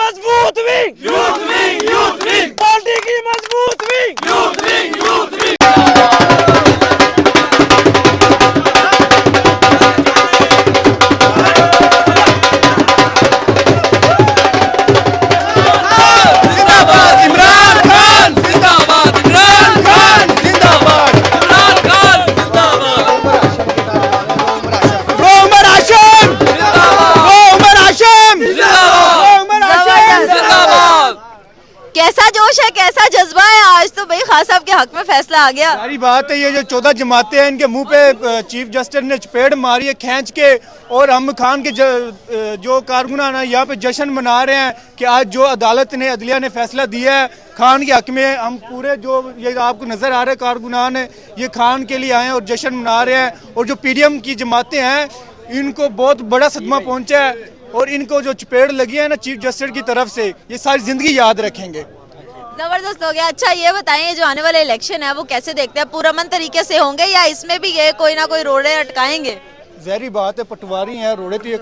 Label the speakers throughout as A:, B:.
A: मजबूत wing, youth wing, youth wing, party की मजबूत wing, youth wing, youth wing.
B: कैसा जोश है, कैसा जज्बा है? आज तो भाई खान साहब के हक में फैसला आ गया।
C: सारी बात है, ये जो 14 जमातें हैं इनके मुंह पे चीफ जस्टिस ने चपेड़ मारी है खींच के, और हम खान के जो कारकुनान है यहाँ पे जश्न मना रहे हैं कि आज जो अदालत ने अदलिया ने फैसला दिया है खान के हक में। हम पूरे जो ये आपको नजर आ रहे कारकुनान है ये खान के लिए आए हैं और जश्न मना रहे हैं। और जो पीडीएम की जमातें हैं इनको बहुत बड़ा सदमा पहुंचा है, और इनको जो चपेड़ लगी है ना चीफ जस्टिस की तरफ से, ये सारी जिंदगी याद रखेंगे।
B: जबरदस्त हो गया। अच्छा ये बताएं, जो आने वाले इलेक्शन है वो कैसे देखते हैं? पुरअमन तरीके से होंगे या इसमें भी ये कोई ना कोई रोड़े अटकाएंगे?
C: जहरी बात है, पटवारी हैं, रोड़े तो ये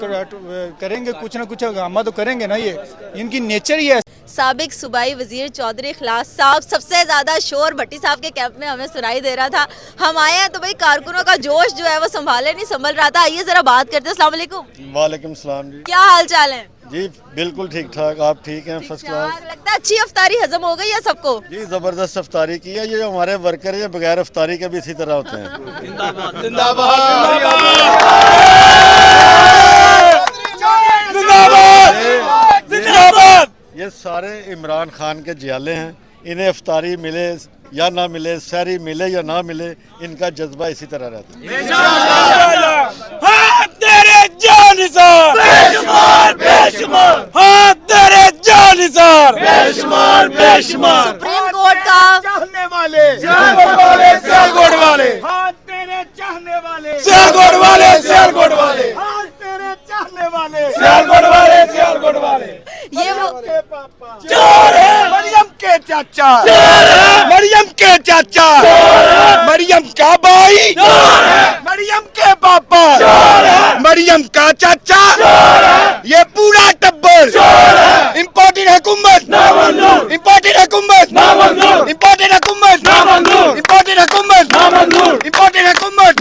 C: करेंगे, कुछ ना कुछ हंगामा तो करेंगे ना, ये इनकी नेचर ही है।
B: साबिक सूबाई वजीर चौधरी इखलास साहब, सबसे ज्यादा शोर भट्टी साहब के कैंप में हमें सुनाई दे रहा था। हम आए हैं तो भाई कारकुनों का जोश जो है वो संभाले नहीं संभल रहा था। आइए जरा बात करते हैं। अस्सलाम वालेकुम।
D: वालेकुम सलाम जी।
B: क्या हाल चाल है?
D: जी बिल्कुल ठीक ठाक, आप ठीक हैं? First class.
B: लगता है अच्छी अफ्तारी हजम हो गई है सबको।
D: जी जबरदस्त अफ्तारी की है। ये जो हमारे वर्कर हैं बगैर अफ्तारी के भी इसी तरह होते हैं।
A: जिंदाबाद जिंदाबाद जिंदाबाद।
D: ये सारे इमरान खान के जियाले हैं, इन्हें अफ्तारी मिले या ना मिले, सहरी मिले या ना मिले, इनका जज्बा इसी तरह रहता है।
A: हाँ तेरे जानिसार बेशुमार बेशुमार, हाँ तेरे जानिसार बेशुमार बेशुमार।
B: सुप्रीम कोर्ट का
A: चाहने वाले सियालकोट वाले, हाँ तेरे चाहने वाले सियालकोट वाले, सियालकोट वाले, हाँ तेरे चाहने वाले सियालकोट वाले, सियालकोट वाले।
B: ये वो
A: चोर है मरियम के चाचा, मरियम के चाचा, मरियम का भाई, मरियम के पापा, मरियम का चाचा, ये पूरा टब्बर इम्पोर्टेड हुकूमत, इम्पोर्टेड हुकूमत, इम्पोर्टेड हुकूमत, इम्पोर्टेड हुकूमत, इम्पोर्टेड हुकूमत।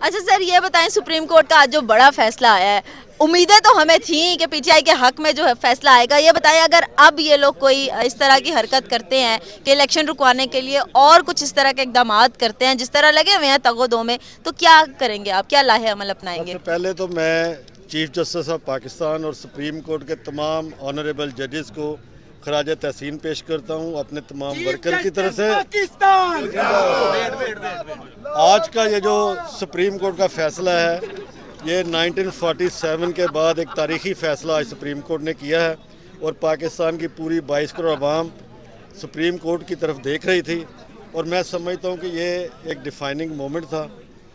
B: अच्छा सर ये बताएं, सुप्रीम कोर्ट का आज जो बड़ा फैसला आया है, उम्मीदें तो हमें थी कि पीटीआई के हक में जो है फैसला आएगा। ये बताएं अगर अब ये लोग कोई इस तरह की हरकत करते हैं कि इलेक्शन रुकवाने के लिए और कुछ इस तरह के इकदाम करते हैं जिस तरह लगे हुए हैं तगोदों में, तो क्या करेंगे आप? क्या लाहे अमल अपनाएंगे?
D: सबसे पहले तो मैं चीफ जस्टिस ऑफ पाकिस्तान और सुप्रीम कोर्ट के तमाम ऑनरेबल जजेस को खराज तहसीन पेश करता हूँ अपने तमाम वर्कर की तरफ से। आज का ये जो सुप्रीम कोर्ट का फैसला है ये 1947 के बाद एक तारीखी फ़ैसला आज सुप्रीम कोर्ट ने किया है, और पाकिस्तान की पूरी 22 करोड़ आवाम सुप्रीम कोर्ट की तरफ देख रही थी। और मैं समझता हूँ कि ये एक डिफाइनिंग मोमेंट था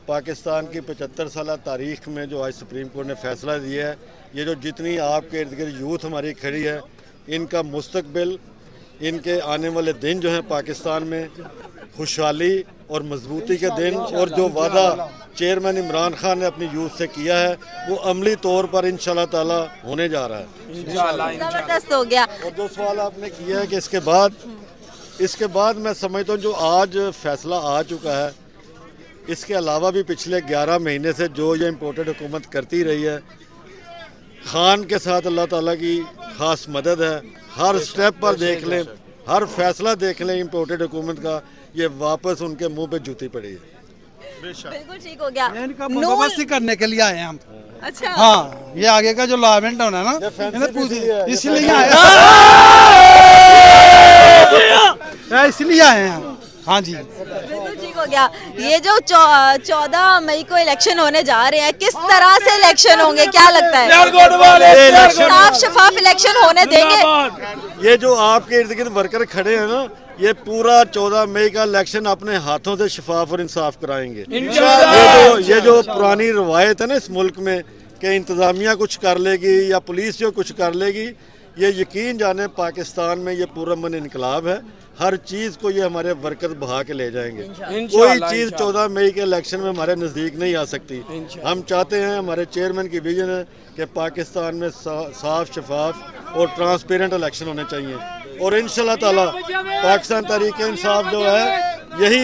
D: पाकिस्तान की 75 साल तारीख में जो आज सुप्रीम कोर्ट ने फ़ैसला दिया है। ये जो जितनी आपके इर्द गिर्द यूथ हमारी खड़ी है, इनका मुस्तकबिल, इनके आने वाले दिन जो हैं पाकिस्तान में खुशहाली और मजबूती के दिन, और जो वादा चेयरमैन इमरान खान ने अपनी यूथ से किया है वो अमली तौर पर इंशाल्लाह ताला होने जा रहा है।
B: जबरदस्त हो गया।
D: और जो सवाल आपने किया है कि इसके बाद मैं समझता हूँ जो आज फैसला आ चुका है, इसके अलावा भी पिछले 11 महीने से जो ये इम्पोर्टेड हुकूमत करती रही है, खान के साथ अल्लाह ताला की खास मदद है। हर स्टेप पर देख लें, हर फैसला देख लें इम्पोर्टेड हुकूमत का, ये वापस उनके मुंह पे जूती पड़ी है।
B: बिल्कुल ठीक हो गया।
E: इनका बंदोबस्त ही करने के लिए आए हैं हम।
B: अच्छा
E: हाँ, ये आगे का जो लॉमेंट होना है ना, इसलिए आए हैं, इसलिए आए हैं हम। हाँ जी
B: बिल्कुल ठीक हो गया। ये जो 14 मई को इलेक्शन होने जा रहे हैं, किस तरह से इलेक्शन होंगे, क्या लगता है? साफ शफाफ इलेक्शन होने देंगे?
D: ये जो आपके इर्द गिर्द वर्कर खड़े हैं ना, ये पूरा 14 मई का इलेक्शन अपने हाथों से शफाफ और इंसाफ कराएंगे। ये जो पुरानी रवायत है ना इस मुल्क में कि इंतज़ामिया कुछ कर लेगी या पुलिस जो कुछ कर लेगी, ये यकीन जाने पाकिस्तान में ये पुरअमन इनकलाब है। हर चीज़ को ये हमारे वर्कर्स बहा के ले जाएंगे। कोई चीज़ 14 मई के इलेक्शन में हमारे नज़दीक नहीं आ सकती। हम चाहते हैं, हमारे चेयरमैन की विजन है कि पाकिस्तान में साफ शफाफ और ट्रांसपेरेंट इलेक्शन होने चाहिए और इंशाल्लाह ताला पाकिस्तान तहरीक-ए-इंसाफ जो है यही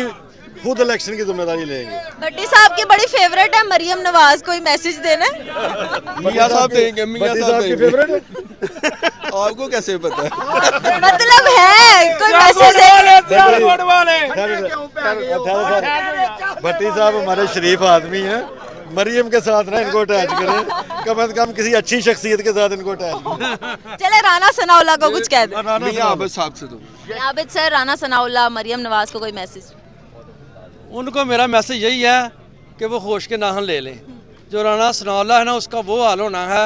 D: खुद इलेक्शन की जिम्मेदारी लेंगे।
B: भट्टी साहब की बड़ी फेवरेट है मरियम नवाज, कोई मैसेज देना है?
E: मियां साहब देंगे, मियां साहब
D: की
E: देंगे।
D: फेवरेट
E: आपको कैसे पता है?
B: मतलब है कोई मैसेज है?
D: भट्टी साहब हमारे शरीफ आदमी हैं, मरियम के साथ ना इनको अटैच करें, कम से कम किसी अच्छी शख्सियत के साथ इनको अटैच करें।
B: चले राना सनाउल्लाह को कुछ कह दे।
E: मियां आबिद साहब से दो।
B: आबिद सर, राना सनाउल्लाह, मरियम नवाज को कोई मैसेज?
F: उनको मेरा मैसेज यही है कि वो होश के नाहन ले लें। जो राना सनाउल्लाह है ना, उसका वो हाल होना है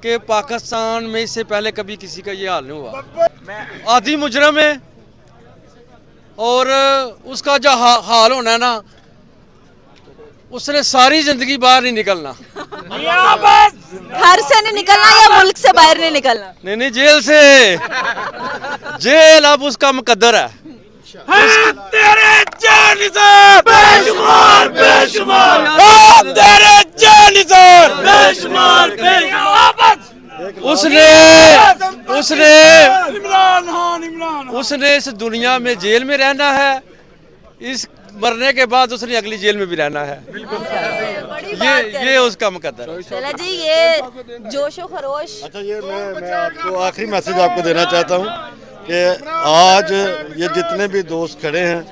F: कि पाकिस्तान में इससे पहले कभी किसी का ये हाल नहीं हुआ। आधी मुजरम है और उसका जो हाल होना है ना, उसने सारी जिंदगी बाहर नहीं निकलना।
B: घर से नहीं निकलना या मुल्क से बाहर नहीं निकलना?
F: नहीं, जेल से। जेल अब उसका मुकद्दर है।
A: तेरे जानिसार बेशुमार बेशुमार, तेरे जानिसार बेशुमार बेशुमार।
F: उसने इस दुनिया में जेल में रहना है, इस मरने के बाद उसने अगली जेल में भी रहना है। ये उसका मुकद्दर है।
B: चला जी, ये जोशो खरोश।
D: अच्छा, ये मैं आपको आखिरी मैसेज आपको देना चाहता हूँ कि आज ये जितने भी दोस्त खड़े हैं,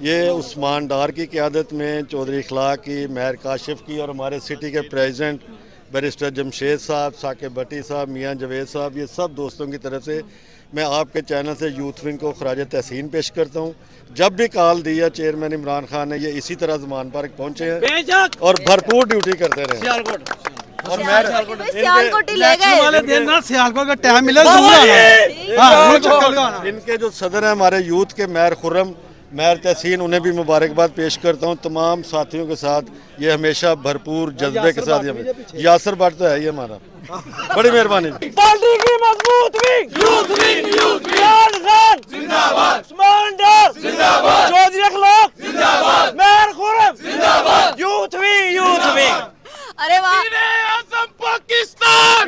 D: ये उस्मान डार की क़यादत में, चौधरी इखलाक की, महर काशिफ की और हमारे सिटी के प्रेसिडेंट बैरिस्टर जमशेद साहब, साकिब भट्टी साहब, मियां जवेद साहब, ये सब दोस्तों की तरफ से मैं आपके चैनल से यूथ विंग को खराज तहसीन पेश करता हूँ। जब भी कॉल दिया चेयरमैन इमरान खान ने, ये इसी तरह ज़मान पार्क पहुँचे हैं और भरपूर ड्यूटी करते रहे। और
B: सियालकोट ही ले गए
E: वाले दिन ना सियालकोट का टाइम मिला जरूर आना। हां, वो चक्कर लगाना।
D: इनके जो सदर हैं हमारे यूथ के महर खुर्रम, महर तहसीन, उन्हें भी मुबारकबाद पेश करता हूँ। तमाम साथियों के साथ ये हमेशा भरपूर जज्बे के साथ यासर भट्ट तो है ही हमारा। बड़ी मेहरबानी।
A: पार्टी की मजबूत wing, youth wing, Imran Khan जिंदाबाद, उस्मान डार जिंदाबाद, चौधरी इखलाक जिंदाबाद, महर खुर्रम जिंदाबाद, यूथ विंग।
B: अरे वाह,
A: आज़म पाकिस्तान।